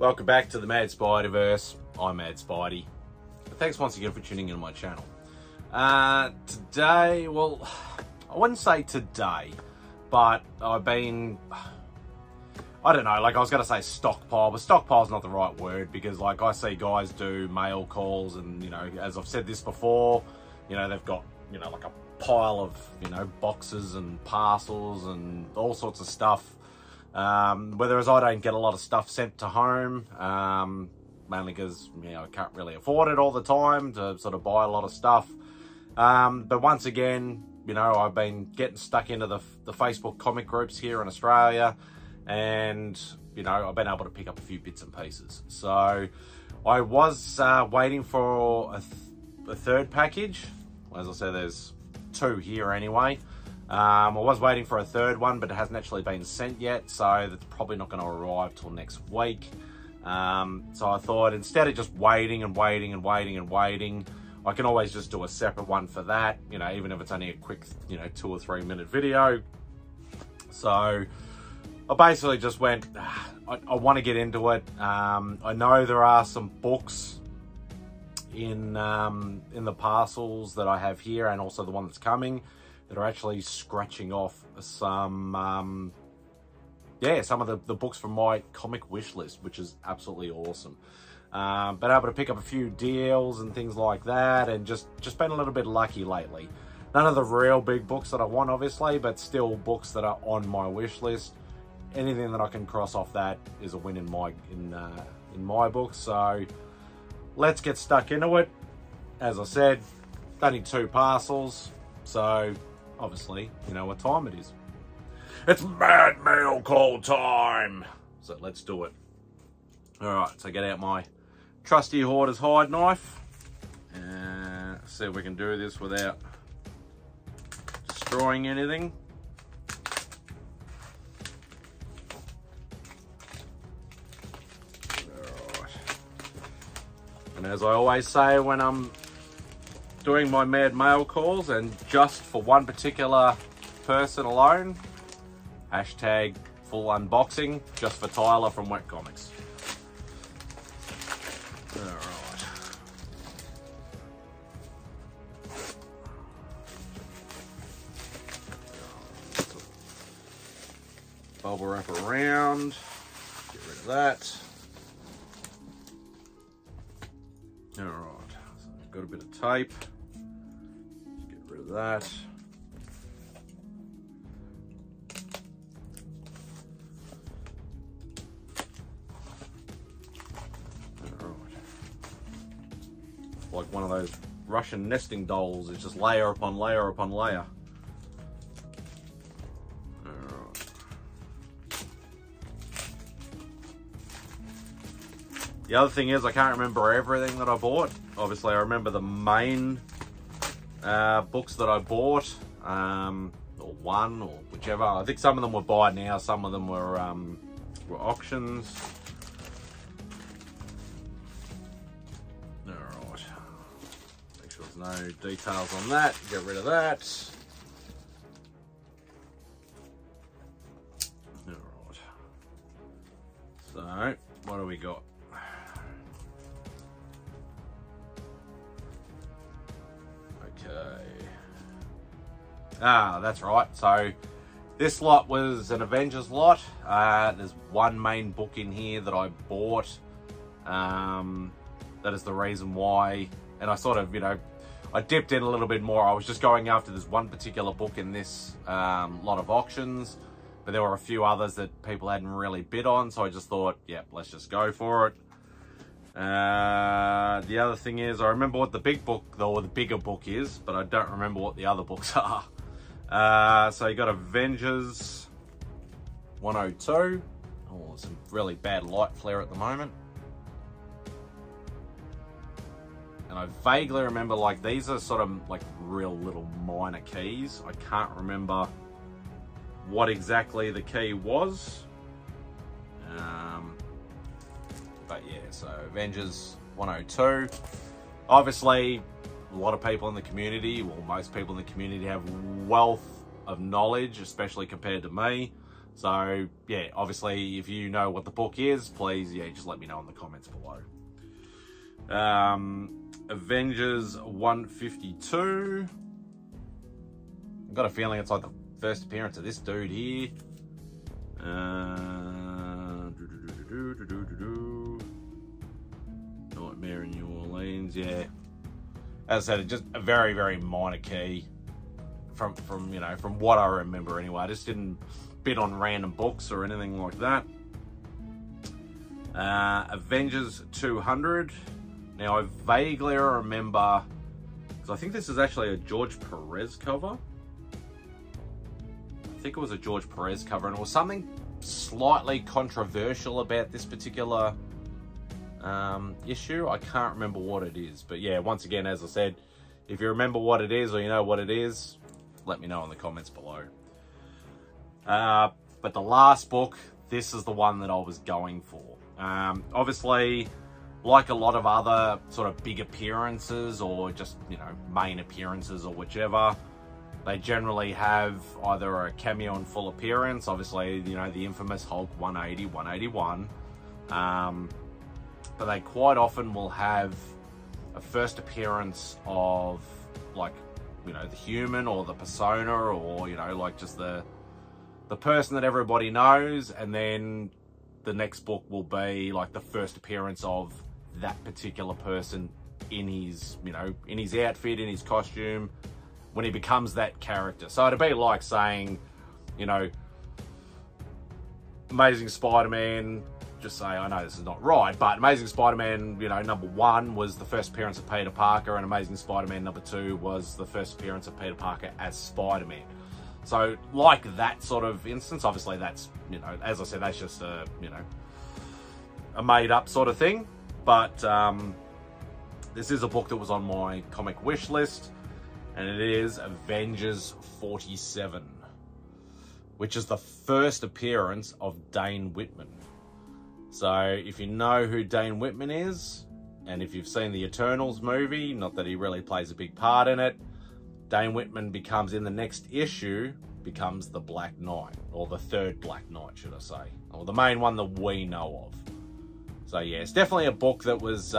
Welcome back to the Mad Spiderverse. I'm Mad Spidey. Thanks once again for tuning into my channel. Today, well, I wouldn't say today, but I've been, I don't know, like I was going to say stockpile, but stockpile's not the right word, because like I see guys do mail calls and, you know, as I've said this before, you know, they've got, you know, like a pile of, you know, boxes and parcels and all sorts of stuff. Whereas I don't get a lot of stuff sent to home, mainly because, you know, I can't really afford it all the time to sort of buy a lot of stuff. But once again, you know, I've been getting stuck into the Facebook comic groups here in Australia, and, you know, I've been able to pick up a few bits and pieces. So I was waiting for a third package. As I said, there's two here anyway. I was waiting for a third one, but it hasn't actually been sent yet, so that's probably not going to arrive till next week. So I thought, instead of just waiting and waiting and waiting and waiting, I can always just do a separate one for that, you know, even if it's only a quick, you know, 2 or 3 minute video. So I basically just went, I want to get into it. I know there are some books in the parcels that I have here, and also the one that's coming, that are actually scratching off some, yeah, some of the books from my comic wish list, which is absolutely awesome. Been able to pick up a few deals and things like that, and just been a little bit lucky lately. None of the real big books that I want, obviously, but still books that are on my wish list. Anything that I can cross off that is a win in my book. So let's get stuck into it. As I said, only 2 parcels, so obviously, you know what time it is. It's Mad Mail Call time! So let's do it. Alright, so get out my trusty hoarder's hide knife. And see if we can do this without destroying anything. Alright. And as I always say when I'm doing my mad mail calls, and just for one particular person alone, hashtag full unboxing, just for Tyler from Wet Comics. Alright. Bubble wrap around, get rid of that. Alright, so I've got a bit of tape. Get rid of that. Like one of those Russian nesting dolls, it's just layer upon layer upon layer. Alright. The other thing is, I can't remember everything that I bought. Obviously, I remember the main books that I bought, or one, or whichever. I think some of them were buy now, some of them were auctions. No details on that, get rid of that. Alright. So, what do we got? Okay. Ah, that's right. So, this lot was an Avengers lot. There's one main book in here that I bought. That is the reason why, and I sort of, you know, I dipped in a little bit more. I was just going after this one particular book in this lot of auctions, but there were a few others that people hadn't really bid on, so I just thought, yeah, let's just go for it. The other thing is, I remember what the big book, or the bigger book is, but I don't remember what the other books are. So you got Avengers 102. Oh, some really bad light flare at the moment. And I vaguely remember, like, these are sort of like real little minor keys. I can't remember what exactly the key was. But yeah, so Avengers 102. Obviously, a lot of people in the community, well, most people in the community have wealth of knowledge, especially compared to me. So yeah, obviously if you know what the book is, please, yeah, just let me know in the comments below. Avengers 152. I've got a feeling it's like the first appearance of this dude here. Nightmare in New Orleans, yeah. As I said, it's just a very, very minor key from you know, from what I remember anyway. I just didn't bid on random books or anything like that. Avengers 200. Now I vaguely remember, because I think this is actually a George Perez cover. I think it was a George Perez cover, and it was something slightly controversial about this particular issue. I can't remember what it is, but yeah, once again, as I said, if you remember what it is or you know what it is, let me know in the comments below. But the last book, this is the one that I was going for. Obviously, like a lot of other sort of big appearances or just, you know, main appearances or whichever, they generally have either a cameo and full appearance, obviously, you know, the infamous Hulk 180, 181. But they quite often will have a first appearance of, like, you know, the human or the persona, or, you know, like just the person that everybody knows, and then the next book will be like the first appearance of that particular person in his, you know, in his outfit, in his costume, when he becomes that character. So it'd be like saying, you know, Amazing Spider-Man, just say, I know this is not right, but Amazing Spider-Man, you know, #1 was the first appearance of Peter Parker, and Amazing Spider-Man #2 was the first appearance of Peter Parker as Spider-Man. So like that sort of instance, obviously that's, you know, as I said, that's just a, you know, a made up sort of thing. But this is a book that was on my comic wish list, and it is Avengers 47, which is the first appearance of Dane Whitman. So if you know who Dane Whitman is, and if you've seen the Eternals movie, not that he really plays a big part in it, Dane Whitman becomes, in the next issue, becomes the Black Knight, or the third Black Knight, should I say, or the main one that we know of. So yeah, it's definitely a book that was,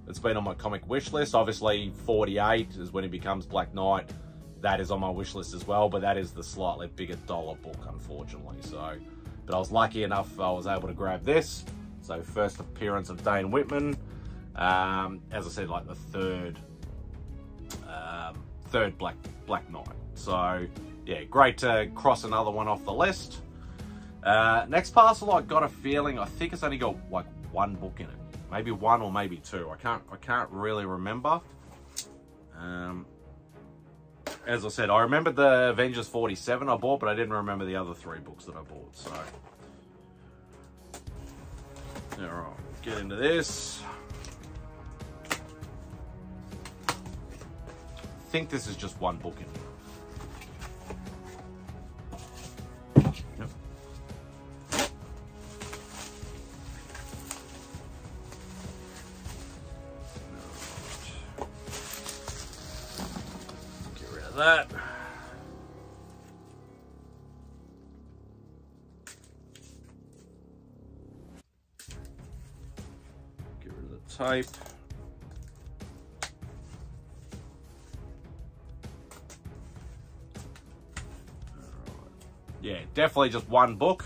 it's been on my comic wish list. Obviously 48 is when he becomes Black Knight. That is on my wish list as well, but that is the slightly bigger dollar book, unfortunately. So, but I was lucky enough, I was able to grab this. So first appearance of Dane Whitman, as I said, like the third Black Knight. So yeah, great to cross another one off the list. Next parcel, I got a feeling, I think it's only got like one book in it, maybe one or maybe two. I can't really remember. As I said, I remembered the Avengers 47 I bought, but I didn't remember the other 3 books that I bought. So, all right, let's get into this. I think this is just one book in here. Yep. Get rid of that. Get rid of the tape. Yeah, definitely just one book.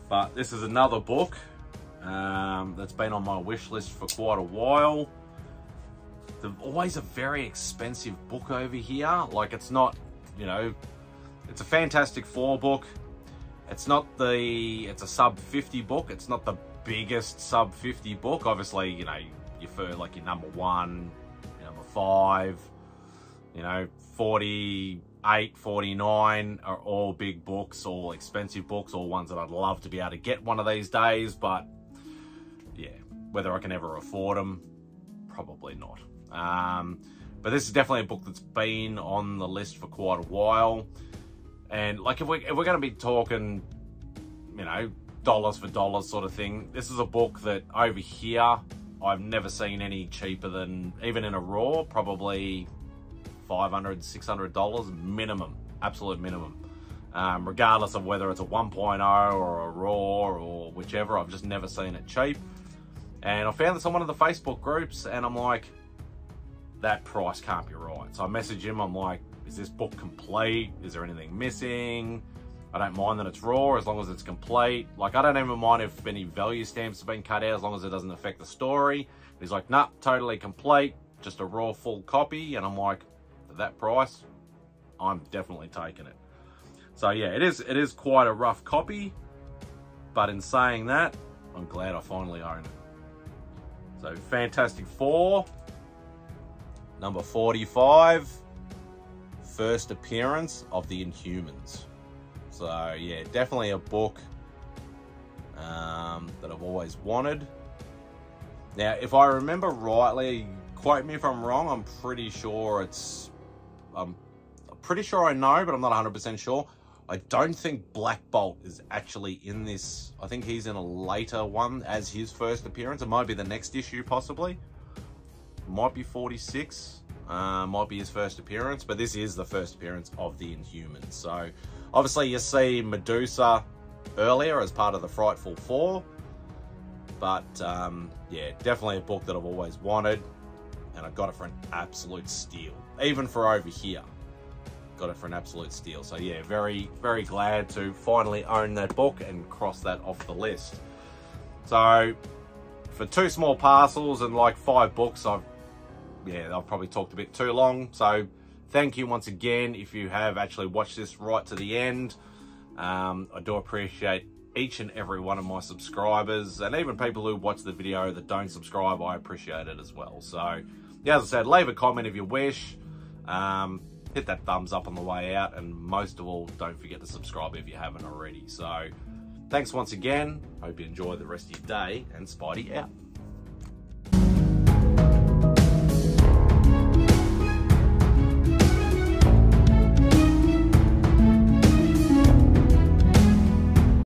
But this is another book that's been on my wish list for quite a while. Always a very expensive book over here. Like, it's not, you know, it's a Fantastic Four book. It's not it's a sub 50 book. It's not the biggest sub 50 book. Obviously, you know, you for like your #1, your #5, you know, 48, 49 are all big books, all expensive books, all ones that I'd love to be able to get one of these days, but yeah, whether I can ever afford them, probably not. But this is definitely a book that's been on the list for quite a while. And like, if we're going to be talking, you know, dollars for dollars sort of thing, this is a book that over here, I've never seen any cheaper than, even in a raw, probably $500, $600 minimum, absolute minimum. regardless of whether it's a 1.0 or a raw or whichever. I've just never seen it cheap. And I found this on one of the Facebook groups, and I'm like, that price can't be right. So I message him, I'm like, is this book complete? Is there anything missing? I don't mind that it's raw as long as it's complete. Like, I don't even mind if any value stamps have been cut out as long as it doesn't affect the story. He's like, nah, totally complete, just a raw full copy. And I'm like, for that price, I'm definitely taking it. So yeah, it is quite a rough copy, but in saying that, I'm glad I finally own it. So Fantastic Four, number 45, first appearance of the Inhumans. So yeah, definitely a book that I've always wanted. Now, if I remember rightly, quote me if I'm wrong, I'm pretty sure I'm pretty sure I know, but I'm not 100% sure. I don't think Black Bolt is actually in this. I think he's in a later one as his first appearance. It might be the next issue, possibly. Might be 46. Might be his first appearance, but this is the first appearance of the Inhumans. So, obviously, you see Medusa earlier as part of the Frightful Four. But, yeah, definitely a book that I've always wanted. And I got it for an absolute steal. Even for over here. Got it for an absolute steal. So yeah, very, very glad to finally own that book and cross that off the list. So for 2 small parcels and like 5 books, I've probably talked a bit too long. So thank you once again if you have actually watched this right to the end. I do appreciate each and every one of my subscribers, and even people who watch the video that don't subscribe, I appreciate it as well. So yeah, as I said, leave a comment if you wish. Hit that thumbs up on the way out, and most of all, don't forget to subscribe if you haven't already. So thanks once again. Hope you enjoy the rest of your day, and Spidey out.